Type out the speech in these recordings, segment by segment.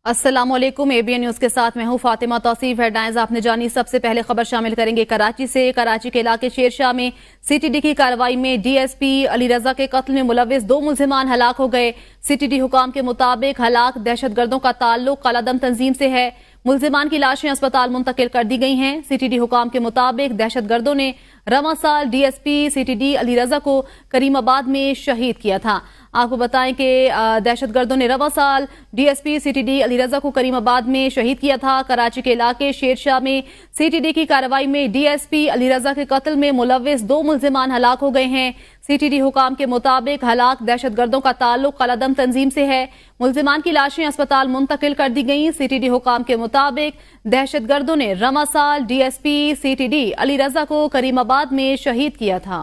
अस्सलाम वालेकुम। ABN news के साथ मैं हूं फातिमा तौसीफ। हेडलाइंस आपने जानी। सबसे पहले खबर शामिल करेंगे कराची से। कराची के इलाके शेरशाह में सीटीडी की कार्रवाई में डीएसपी अली रजा के कत्ल में मुलविस 2 मुल्जिमान हलाक हो गए। सीटीडी हुकाम के मुताबिक हलाक दहशतगर्दों का ताल्लुक कालादम तंजीम से है। मुल्जिमान की लाशें अस्पताल मुंतकिल कर दी गई हैं। सीटीडी हुकाम के मुताबिक दहशतगर्दों ने रवां साल डीएसपी सीटीडी अली रजा को करीमाबाद में शहीद किया था। आपको बताएं कि दहशतगर्दों ने रवां साल डीएसपी सीटीडी अली रजा को करीमाबाद में शहीद किया था। कराची के इलाके शेरशाह में सीटीडी की कार्रवाई में डीएसपी अली रजा के कत्ल में मुलविस 2 मुल्जिमान हलाक हो गए हैं। सीटीडी हुकाम के मुताबिक हलाक दहशतगर्दों का ताल्लुक कालादम तंजीम से है। मुल्जिमान की लाशें अस्पताल मुंतकिल कर दी गईं। सीटीडी हुकाम के मुताबिक दहशतगर्दों ने रवां साल डीएसपी सीटीडी अली रजा को करीमाबाद में शहीद किया था।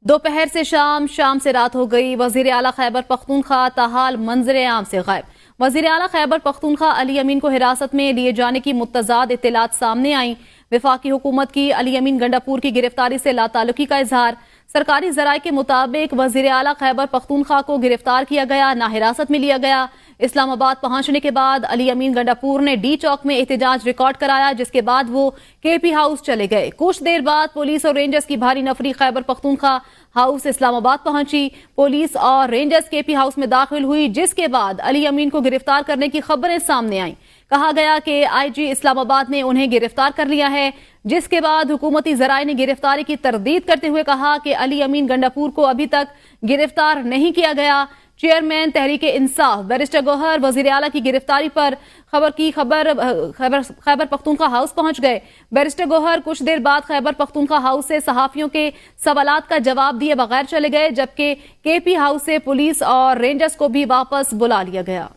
दोपहर से शाम, शाम से रात हो गई। वजीर आला खैबर पख्तूनख्वा ताहाल मंजर आम से गायब। वजीर आला खैबर पख्तूनख्वा अली अमीन को हिरासत में लिए जाने की मुतज़ाद इत्तलात सामने आई। वफाकी हुकूमत की अली अमीन गंडापुर की गिरफ्तारी से लाताल्लुकी का इजहार। सरकारी जराये के मुताबिक वजीर आला खैबर पख्तूनख्वा को गिरफ्तार किया गया, ना हिरासत में लिया गया। इस्लामाबाद पहुंचने के बाद अली अमीन गंडापुर ने डी चौक में एहतजाज रिकॉर्ड कराया, जिसके बाद वो केपी हाउस चले गए। कुछ देर बाद पुलिस और रेंजर्स की भारी नफरी खैबर पख्तूनख्वा हाउस इस्लामाबाद पहुंची। पुलिस और रेंजर्स केपी हाउस में दाखिल हुई, जिसके बाद अली अमीन को गिरफ्तार करने की खबरें सामने आईं। कहा गया कि आईजी इस्लामाबाद ने उन्हें गिरफ्तार कर लिया है, जिसके बाद हुकूमती जराये ने गिरफ्तारी की तरदीद करते हुए कहा कि अली अमीन गंडापुर को अभी तक गिरफ्तार नहीं किया गया। चेयरमैन तहरीक इंसाफ बैरिस्टर गौहर वजीर आला की गिरफ्तारी पर खैबर पख्तूनख्वा हाउस पहुंच गए। बैरिस्टर गौहर कुछ देर बाद खैबर पख्तूनख्वा हाउस से सहाफियों के सवालात का जवाब दिए बगैर चले गए, जबकि केपी हाउस से पुलिस और रेंजर्स को भी वापस बुला लिया गया।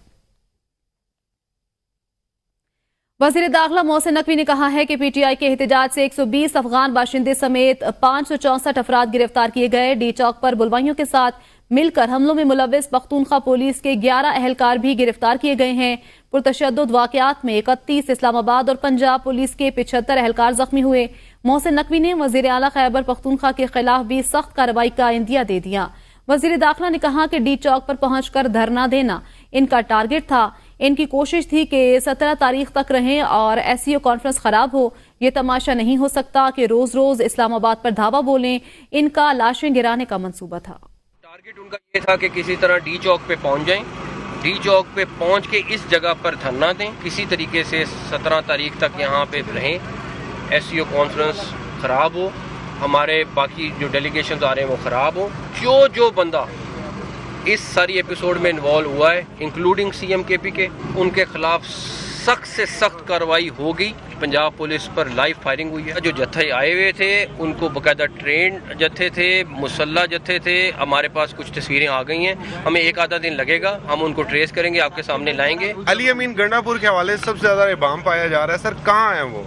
वज़ीर दाखिला मोहसिन नकवी ने कहा है कि पीटीआई के एहतजाज से 120 अफगान बाशिंदे समेत 564 अफराद गिरफ्तार किए गए। डी चौक पर बुलवाइयों के साथ मिलकर हमलों में मुलविस पख्तूनख्वा पुलिस के 11 अहलकार भी गिरफ्तार किए गए हैं। पुरतशद्दुद वाक़यात में 31, इस्लामाबाद और पंजाब पुलिस के 75 अहलकार जख्मी हुए। मोहसिन नकवी ने वज़ीर आला खैबर पख्तूनख्वा के खिलाफ भी सख्त कार्रवाई का इंदिया दे दिया। वज़ीर दाखिला ने कहा कि डी चौक पर पहुंचकर धरना देना इनका टारगेट था। इनकी कोशिश थी कि 17 तारीख तक रहें और एसईओ कॉन्फ्रेंस खराब हो। ये तमाशा नहीं हो सकता कि रोज रोज इस्लामाबाद पर धावा बोलें। इनका लाशें गिराने का मंसूबा था। टारगेट उनका ये था कि किसी तरह डी चौक पे पहुंच जाएं, डी चौक पे पहुंच के इस जगह पर धरना दें, किसी तरीके से 17 तारीख तक यहाँ पे रहें। एसईओ कॉन्फ्रेंस खराब हो, हमारे बाकी जो डेलीगेशन आ रहे हैं वो खराब हो। जो बंदा इस सारी एपिसोड में इन्वॉल्व हुआ है, इंक्लूडिंग सीएम केपी के, उनके खिलाफ सख्त से सख्त कार्रवाई होगी। पंजाब पुलिस पर लाइव फायरिंग हुई है। जो जत्थे आए हुए थे उनको बाकायदा ट्रेन जत्थे थे, मुसल्ला जत्थे थे। हमारे पास कुछ तस्वीरें आ गई हैं, हमें एक आधा दिन लगेगा, हम उनको ट्रेस करेंगे, आपके सामने लाएंगे। अली अमीन गंडापुर के हवाले से सबसे ज्यादा इबाम पाया जा रहा है, सर कहाँ है वो?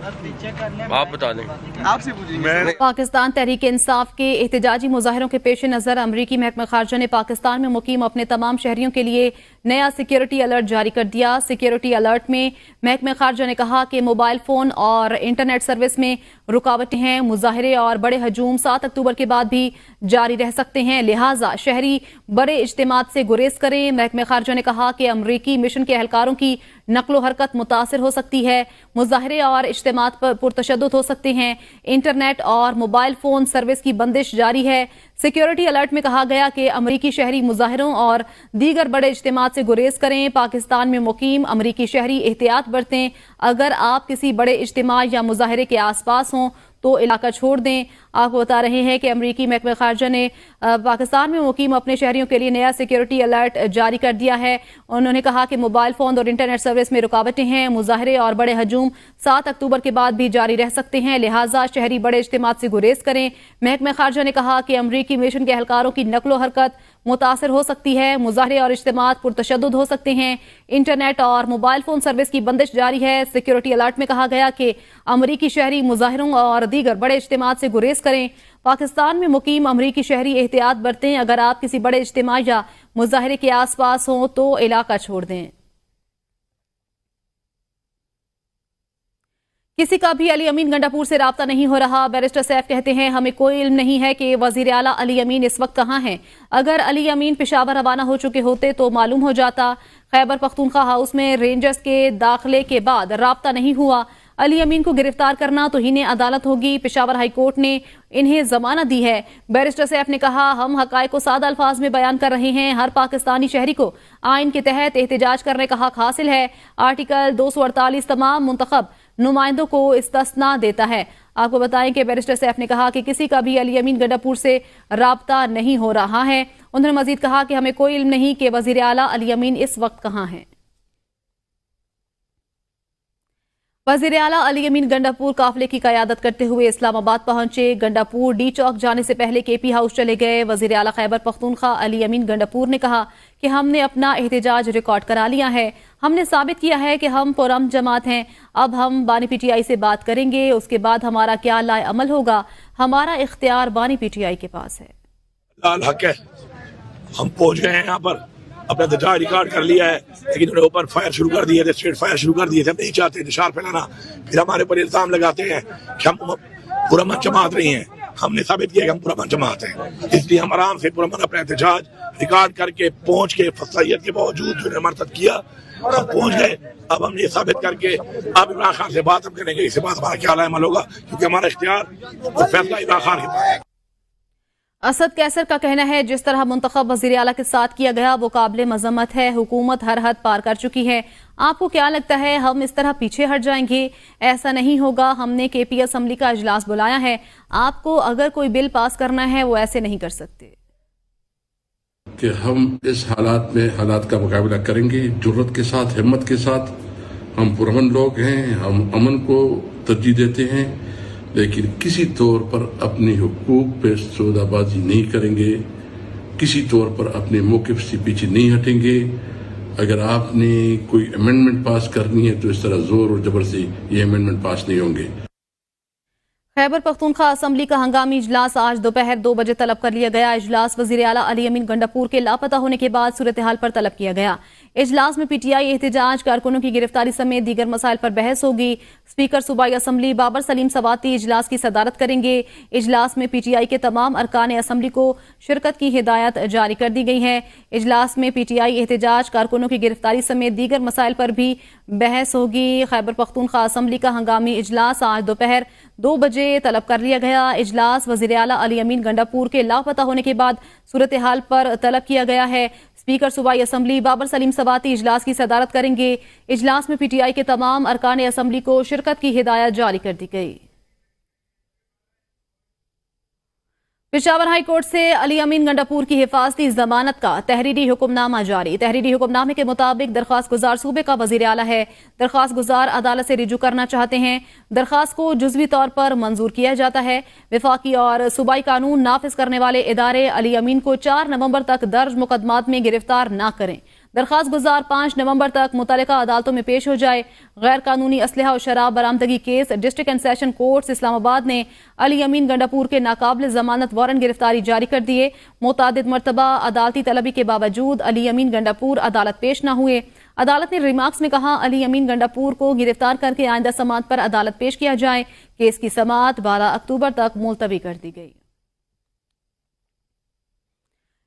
आप बता दें, आपसे पूछिए। पाकिस्तान तहरीक इंसाफ के एहतजाजी मुजाहरों के पेश नजर अमरीकी महकमा खारजा ने पाकिस्तान में मुकीम अपने तमाम शहरियों के लिए नया सिक्योरिटी अलर्ट जारी कर दिया। सिक्योरिटी अलर्ट में महकमा खारजा ने कहा कि मोबाइल फोन और इंटरनेट सर्विस में रुकावटें हैं। मुजाहरे और बड़े हजूम 7 अक्टूबर के बाद भी जारी रह सकते हैं, लिहाजा शहरी बड़े इज्तिमात से गुरेज करें। महकमा खारजा ने कहा कि अमरीकी मिशन के एहलकारों की नकलो हरकत मुतासिर हो सकती है। मुजाहरे और इज्तिमात पर पुरतशद्दुद हो सकते हैं। इंटरनेट और मोबाइल फोन सर्विस की बंदिश जारी है। सिक्योरिटी अलर्ट में कहा गया कि अमरीकी शहरी मुजाहरों और दीगर बड़े इज्तिमात से गुरेज करें। पाकिस्तान में मुकीम अमरीकी शहरी एहतियात बरतें। अगर आप किसी बड़े इज्तिमा या मुजाहरे के आसपास हों तो इलाका छोड़ दें। आपको बता रहे हैं कि अमरीकी महकमा खारजा ने पाकिस्तान में मुकीम अपने शहरियों के लिए नया सिक्योरिटी अलर्ट जारी कर दिया है। उन्होंने कहा कि मोबाइल फोन और इंटरनेट सर्विस में रुकावटें हैं। मुजाहरे और बड़े हजूम 7 अक्टूबर के बाद भी जारी रह सकते हैं, लिहाजा शहरी बड़े इज्तिमात से गुरेज करें। महकमा खारजा ने कहा कि अमरीकी मिशन के एहलकारों की नकलो हरकत मुतासर हो सकती है। मुजाहरे और इज्तिमात पुरतशद्दुद हो सकते हैं। इंटरनेट और मोबाइल फोन सर्विस की बंदिश जारी है। सिक्योरिटी अलर्ट में कहा गया कि अमरीकी शहरी मुजाहरों और दीगर बड़े इज्तिमात से गुरेज करें। पाकिस्तान में मुकीम अमरीकी शहरी एहतियात बरतें। अगर आप किसी बड़े इज्तिमा या मुजाहरे के आसपास हों तो इलाका छोड़ दें। किसी का भी अली अमीन गंडापुर से राब्ता नहीं हो रहा। बैरिस्टर सैफ कहते हैं हमें कोई इल्म नहीं है कि वजीर आला अली अमीन इस वक्त कहाँ हैं। अगर अली अमीन पेशावर रवाना हो चुके होते तो मालूम हो जाता। खैबर पख्तूनख्वा हाउस में रेंजर्स के दाखिले के बाद राब्ता नहीं हुआ। अली अमीन को गिरफ्तार करना तो इन्हें अदालत होगी। पेशावर हाई कोर्ट ने इन्हें जमानत दी है। बैरिस्टर सैफ ने कहा हम हकायक को सादा अल्फाज में बयान कर रहे हैं। हर पाकिस्तानी शहरी को आइन के तहत एहतजाज करने का हक हासिल है। आर्टिकल 248 तमाम मुंतखब नुमाइंदों को इस्तिस्ना देता है। आपको बताएं कि बैरिस्टर सैफ ने कहा कि किसी का भी अली अमीन गंडापुर से राब्ता नहीं हो रहा है। उन्होंने मजीद कहा कि हमें कोई इल्म नहीं कि वजीर आला अली अमीन इस वक्त कहाँ हैं। वजीर आला अली अमीन गंडापुर काफिले की क़यादत करते हुए इस्लामाबाद पहुंचे। गंडापुर डी चौक जाने से पहले केपी हाउस चले गए। वजीर आला खैबर पख्तूनख्वा अली अमीन गंडापुर ने कहा कि हमने अपना एहतजाज रिकॉर्ड करा लिया है। हमने साबित किया है कि हम पुरअमन जमात हैं। अब हम बानी पीटीआई से बात करेंगे, उसके बाद हमारा क्या लाए अमल होगा। हमारा इख्तियार बानी पीटीआई के पास है। हक है, हम पहुंच गए हैं यहाँ पर, अपना एहतजाज रिकॉर्ड कर लिया है, लेकिन उन्होंने ऊपर फायर शुरू कर दिए थे, स्ट्रेट फायर शुरू कर दिए थे। हम नहीं चाहते इंतशार फैलाना। फिर हमारे ऊपर इल्जाम लगाते हैं कि हम पुरअमन जमात नहीं हैं। हमने साबित किया कि हम पुरअमन जमात हैं, इसलिए हम आराम से पुरअमन अपना एहतजाज रिकॉर्ड करके पहुंच के फसाइयत के बावजूद जो मरतब किया हम पहुंच गए। अब हम ये साबित करके अब इमरान खान से बात हम करेंगे, इसके बाद हमारा क्या अमल होगा, क्योंकि हमारा इख्तियार और फैसला इमरान खान के पास है। असद कैसर का कहना है जिस तरह मुंतखब वजीर आला के साथ किया गया वो काबिल मजम्मत है। हुकूमत हर हद पार कर चुकी है। आपको क्या लगता है हम इस तरह पीछे हट जाएंगे? ऐसा नहीं होगा। हमने केपी असम्बली का इजलास बुलाया है। आपको अगर कोई बिल पास करना है वो ऐसे नहीं कर सकते कि हम इस हालात का मुकाबला करेंगे जुर्रत के साथ, हिम्मत के साथ। हम पुरअमन लोग हैं, हम अमन को तरजीह देते हैं, लेकिन किसी तौर पर अपने हुकूक पे सौदाबाजी नहीं करेंगे, किसी तौर पर अपने मौक़िफ़ से पीछे नहीं हटेंगे। अगर आपने कोई अमेंडमेंट पास करनी है तो इस तरह जोर और जबर से ये अमेंडमेंट पास नहीं होंगे। खैबर पख्तूनख्वा असम्बली का हंगामी इजलास आज दोपहर 2 बजे तलब कर लिया गया। इजलास वजीर आला अली अमीन गंडापुर के लापता होने के बाद सूरत हाल पर तलब किया गया। इजलास में पीटीआई एहतजाज, कारकुनों की गिरफ्तारी समेत दीगर मसाइल पर बहस होगी। स्पीकर सूबाई असम्बली बाबर सलीम सवाती इजलास की सदारत करेंगे। इजलास में पीटीआई के तमाम अरकान असम्बली को शिरकत की हिदायत जारी कर दी गई है। इजलास में पीटीआई एहतजाज, कारकुनों की गिरफ्तारी समेत दीगर मसाइल पर भी बहस होगी। खैबर पख्तूनख्वा असम्बली का हंगामी इजलास आज दोपहर 2 बजे तलब कर लिया गया। इजलास वजीर आला अली अमीन गंडापुर के लापता होने के बाद सूरत हाल पर तलब किया गया है। स्पीकर सूबाई असम्बली बाबर सलीम सवाती इजलास की सदारत करेंगे। इजलास में पीटीआई के तमाम अरकान असम्बली को शिरकत की हिदायत जारी कर दी गई। पेशावर हाई कोर्ट से अली अमीन गंडापुर की हिफाजती जमानत का तहरीरी हुक्मनामा जारी। तहरीरी हुक्मनामे के मुताबिक दरख्वास्त गुजार सूबे का वजीर आला है। दरख्वास्त गुजार अदालत से रिजू करना चाहते हैं। दरख्वास्त को जुज़वी तौर पर मंजूर किया जाता है। विफाकी और सूबाई कानून नाफिज करने वाले इदारे अली अमीन को 4 नवंबर तक दर्ज मुकदमात में गिरफ्तार न करें। दरख्वास्त गुजार 5 नवंबर तक मुतल्लिका अदालतों में पेश हो जाए। गैर कानूनी असलहा और शराब बरामदगी case district and session courts Islamabad ने अली अमीन गंडापुर के नाकाबिल जमानत वारंट गिरफ्तारी जारी कर दिए। मुतादिद मरतबा अदालती तलबी के बावजूद अली अमीन गंडापुर अदालत पेश न हुए। अदालत ने रिमार्क्स में कहा अली अमीन गंडापुर को गिरफ्तार करके आइंदा समाअत पर अदालत पेश किया जाए। केस की समाअत 12 अक्टूबर तक मुलतवी कर दी गई।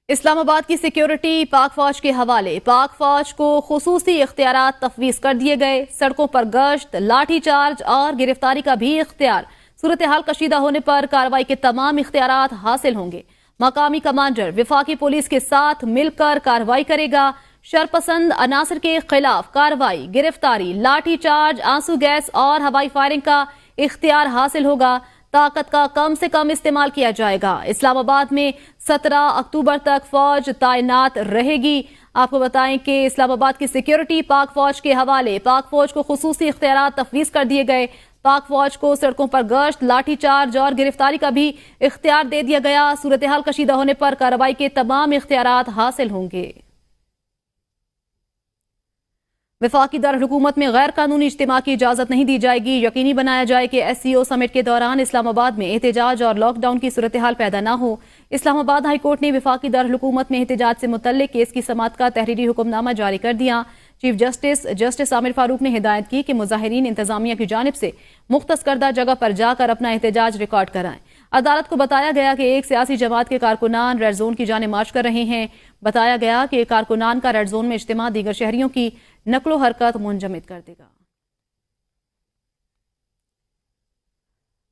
इस्लामाबाद की सिक्योरिटी पाक फौज के हवाले। पाक फौज को खुसूसी इख्तियारात तफवीज कर दिए गए। सड़कों पर गश्त, लाठी चार्ज और गिरफ्तारी का भी इख्तियार। सूरत हाल कशीदा होने पर कार्रवाई के तमाम इख्तियारात हासिल होंगे। मकामी कमांडर विफाकी पुलिस के साथ मिलकर कार्रवाई करेगा। शरपसंद अनासर के खिलाफ कार्रवाई, गिरफ्तारी, लाठी चार्ज, आंसू गैस और हवाई फायरिंग का इख्तियार हासिल होगा। ताकत का कम से कम इस्तेमाल किया जाएगा। इस्लामाबाद में 17 अक्टूबर तक फौज तैनात रहेगी। आपको बताएं कि इस्लामाबाद की सिक्योरिटी पाक फौज के हवाले। पाक फौज को खुसूसी इख्तियारात तफवीज कर दिए गए। पाक फौज को सड़कों पर गश्त, लाठी चार्ज और गिरफ्तारी का भी इख्तियार दे दिया गया। सूरत हाल कशीदा होने पर कार्रवाई के तमाम इख्तियारात हासिल होंगे। विफाकी दारुल-हुकूमत में गैर कानूनी इज्तिमा की इजाजत नहीं दी जाएगी। यकीनी बनाया जाए कि SCO समिट के दौरान इस्लामाबाद में एहतजाज और लॉकडाउन की सूरत हाल पैदा न हो। इस्लामाबाद हाई कोर्ट ने विफाकी दारुल-हुकूमत में एहतजाज से मुतल्लिक केस की समाअत का तहरीरी हुक्मनामा जारी कर दिया। چیف جسٹس عامر فاروق نے ہدایت کی کہ مظاہرین انتظامیہ کی جانب سے مختص کردہ جگہ پر جا کر اپنا احتجاج ریکارڈ کرائیں۔ عدالت کو بتایا گیا کہ ایک سیاسی جماعت کے کارکنان ریڈ زون کی جانب مارچ کر رہے ہیں۔ بتایا گیا کہ کارکنان کا ریڈ زون میں اجتماع دیگر شہریوں کی نقل و حرکت منجمد کر دے گا۔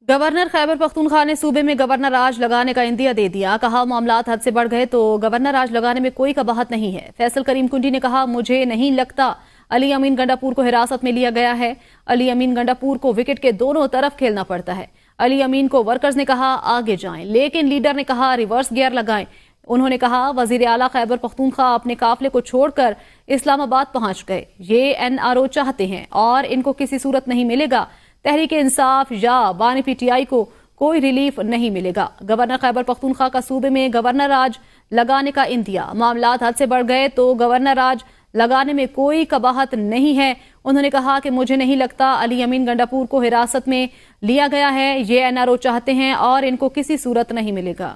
گورنر خیبر پختونخوا نے صوبے میں گورنر راج لگانے کا عندیہ دے دیا۔ کہا معاملات حد سے بڑھ گئے تو گورنر راج لگانے میں کوئی قباحت نہیں ہے۔ فیصل کریم کنڈی نے کہا مجھے نہیں لگتا علی امین گنڈاپور کو حراست میں لیا گیا ہے۔ علی امین گنڈاپور کو وکٹ کے دونوں طرف کھیلنا پڑتا ہے۔ علی امین کو ورکرز نے کہا آگے جائیں، لیکن لیڈر نے کہا ریورس گیئر لگائیں۔ انہوں نے کہا وزیر اعلیٰ خیبر پختونخوا اپنے قافلے کو چھوڑ کر اسلام آباد پہنچ گئے۔ یہ NRO چاہتے ہیں اور ان کو کسی صورت نہیں ملے گا۔ تحریک انصاف یا بانی PTI کو کوئی ریلیف نہیں ملے گا۔ گورنر خیبر پختونخوا کا صوبے میں گورنر راج لگانے کا عندیہ۔ معاملات حد سے بڑھ گئے تو گورنر راج لگانے میں کوئی قباحت نہیں ہے۔ انہوں نے کہا کہ مجھے نہیں لگتا علی امین گنڈاپور کو حراست میں لیا گیا ہے۔ یہ NRO چاہتے ہیں اور ان کو کسی صورت نہیں ملے گا۔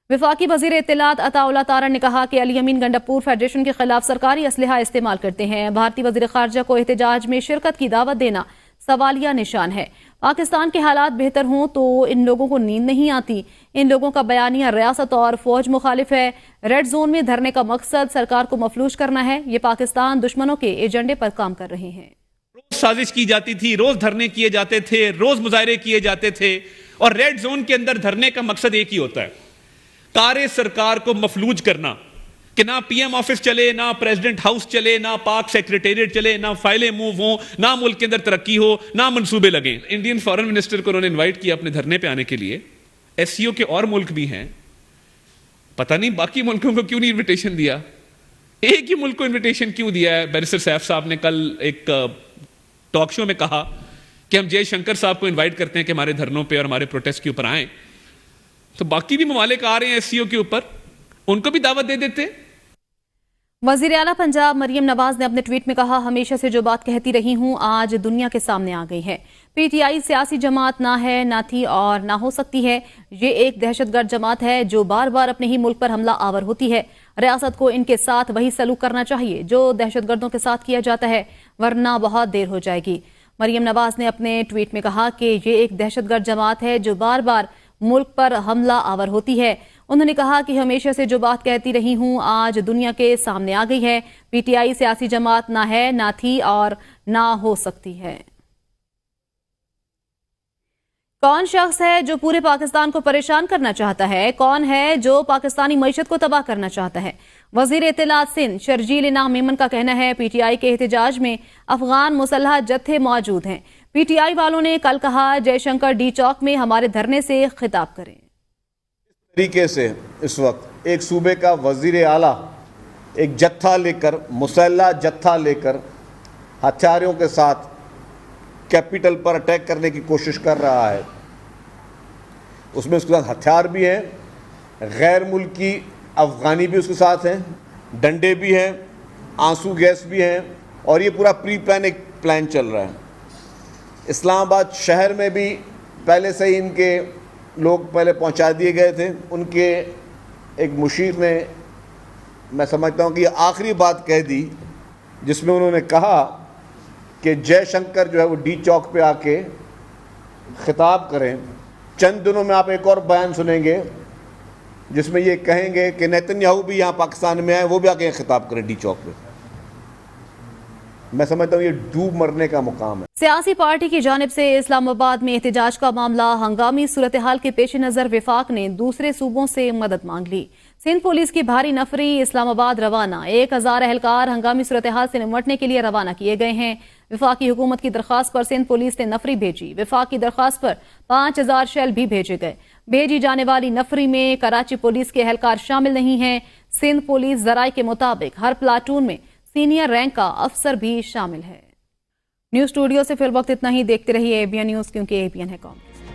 وفاقی وزیر اطلاعات عطا اللہ تارڑ نے کہا کہ علی امین گنڈاپور فیڈریشن کے خلاف سرکاری اسلحہ استعمال کرتے ہیں۔ بھارتی وزیر خارجہ کو احتجاج میں شرکت کی دعوت دینا سوالیہ نشان ہے۔ پاکستان کے حالات بہتر ہوں تو ان لوگوں کو نیند نہیں آتی۔ ان لوگوں کا بیانیہ ریاست اور فوج مخالف ہے۔ ریڈ زون میں دھرنے کا مقصد سرکار کو مفلوج کرنا ہے۔ یہ پاکستان دشمنوں کے ایجنڈے پر کام کر رہے ہیں۔ روز سازش کی جاتی تھی، روز دھرنے کیے جاتے تھے، روز مظاہرے کیے جاتے تھے، اور ریڈ زون کے اندر دھرنے کا مقصد ایک ہی ہوتا ہے، کار سرکار کو مفلوج کرنا، کہ نہ PM آفس چلے، نہ پریزیڈنٹ ہاؤس چلے، نہ پاک سیکریٹریٹ چلے، نہ فائلیں موو ہوں، نہ ملک کے اندر ترقی ہو، نہ منصوبے لگیں۔ انڈین فارن منسٹر کو انہوں نے انوائٹ کیا اپنے دھرنے پہ آنے کے لیے۔ SCO کے اور ملک بھی ہیں، پتہ نہیں باقی ملکوں کو کیوں نہیں انویٹیشن دیا، ایک ہی ملک کو انویٹیشن کیوں دیا ہے؟ بیرسٹر سیف صاحب نے کل ایک ٹاک شو میں کہا کہ ہم جے شنکر صاحب کو انوائٹ کرتے ہیں کہ ہمارے دھرنوں پہ اور ہمارے پروٹیسٹ کے اوپر آئیں، تو باقی بھی ممالک آ رہے ہیں SCO کے اوپر، ان کو بھی دعوت دے دیتے۔ وزیر اعلیٰ پنجاب مریم نواز نے اپنے ٹویٹ میں کہا ہمیشہ سے جو بات کہتی رہی ہوں آج دنیا کے سامنے آ گئی ہے۔ PTI سیاسی جماعت نہ ہے، نہ تھی اور نہ ہو سکتی ہے۔ یہ ایک دہشت گرد جماعت ہے جو بار بار اپنے ہی ملک پر حملہ آور ہوتی ہے۔ ریاست کو ان کے ساتھ وہی سلوک کرنا چاہیے جو دہشت گردوں کے ساتھ کیا جاتا ہے، ورنہ بہت دیر ہو جائے گی۔ مریم نواز نے اپنے ٹویٹ میں کہا کہ یہ ایک دہشت گرد جماعت ہے جو بار بار ملک پر حملہ آور ہوتی ہے۔ انہوں نے کہا کہ ہمیشہ سے جو بات کہتی رہی ہوں آج دنیا کے سامنے آ گئی ہے۔ PTI سیاسی جماعت نہ ہے، نہ تھی اور نہ ہو سکتی ہے۔ کون شخص ہے جو پورے پاکستان کو پریشان کرنا چاہتا ہے؟ کون ہے جو پاکستانی معیشت کو تباہ کرنا چاہتا ہے؟ وزیر اطلاعات سندھ شرجیل انعام میمن کا کہنا ہے PTI کے احتجاج میں افغان مسلح جتھے موجود ہیں۔ PTI والوں نے کل کہا جے شنکر ڈی چوک میں ہمارے دھرنے سے خطاب کریں۔ اس طریقے سے اس وقت ایک صوبے کا وزیر اعلیٰ ایک جتھا لے کر، مسلح جتھا لے کر ہتھیاروں کے ساتھ کیپٹل پر اٹیک کرنے کی کوشش کر رہا ہے۔ اس میں اس کے ساتھ ہتھیار بھی ہیں، غیر ملکی افغانی بھی اس کے ساتھ ہیں، ڈنڈے بھی ہیں، آنسو گیس بھی ہیں، اور یہ پورا ایک پلان چل رہا ہے۔ اسلام آباد شہر میں بھی پہلے سے ہی ان کے لوگ پہلے پہنچا دیے گئے تھے۔ ان کے ایک مشیر نے، میں سمجھتا ہوں کہ یہ آخری بات کہہ دی جس میں انہوں نے کہا کہ جے شنکر جو ہے وہ ڈی چوک پہ آ کے خطاب کریں۔ چند دنوں میں آپ ایک اور بیان سنیں گے جس میں یہ کہیں گے کہ نیتن یاہو بھی یہاں پاکستان میں آئے، وہ بھی آ کے خطاب کریں ڈی چوک پہ۔ میں سمجھتا ہوں یہ ڈوب مرنے کا مقام ہے۔ سیاسی پارٹی کی جانب سے اسلام آباد میں احتجاج کا معاملہ ہنگامی صورتحال کے پیش نظر وفاق نے دوسرے صوبوں سے مدد مانگ لی۔ سندھ پولیس کی بھاری نفری اسلام آباد روانہ، 1000 اہلکار ہنگامی صورتحال سے نمٹنے کے لیے روانہ کیے گئے ہیں۔ وفاقی حکومت کی درخواست پر سندھ پولیس نے نفری بھیجی۔ وفاق کی درخواست پر 5000 شیل بھی بھیجے گئے۔ بھیجی جانے والی نفری میں کراچی پولیس کے اہلکار شامل نہیں ہیں۔ سندھ پولیس ذرائع کے مطابق ہر پلاٹون میں سینئر رینک کا افسر بھی شامل ہے۔ نیوز اسٹوڈیو سے فی الوقت اتنا ہی۔ دیکھتے رہیے ABN نیوز، کیونکہ ABN ہے قوم۔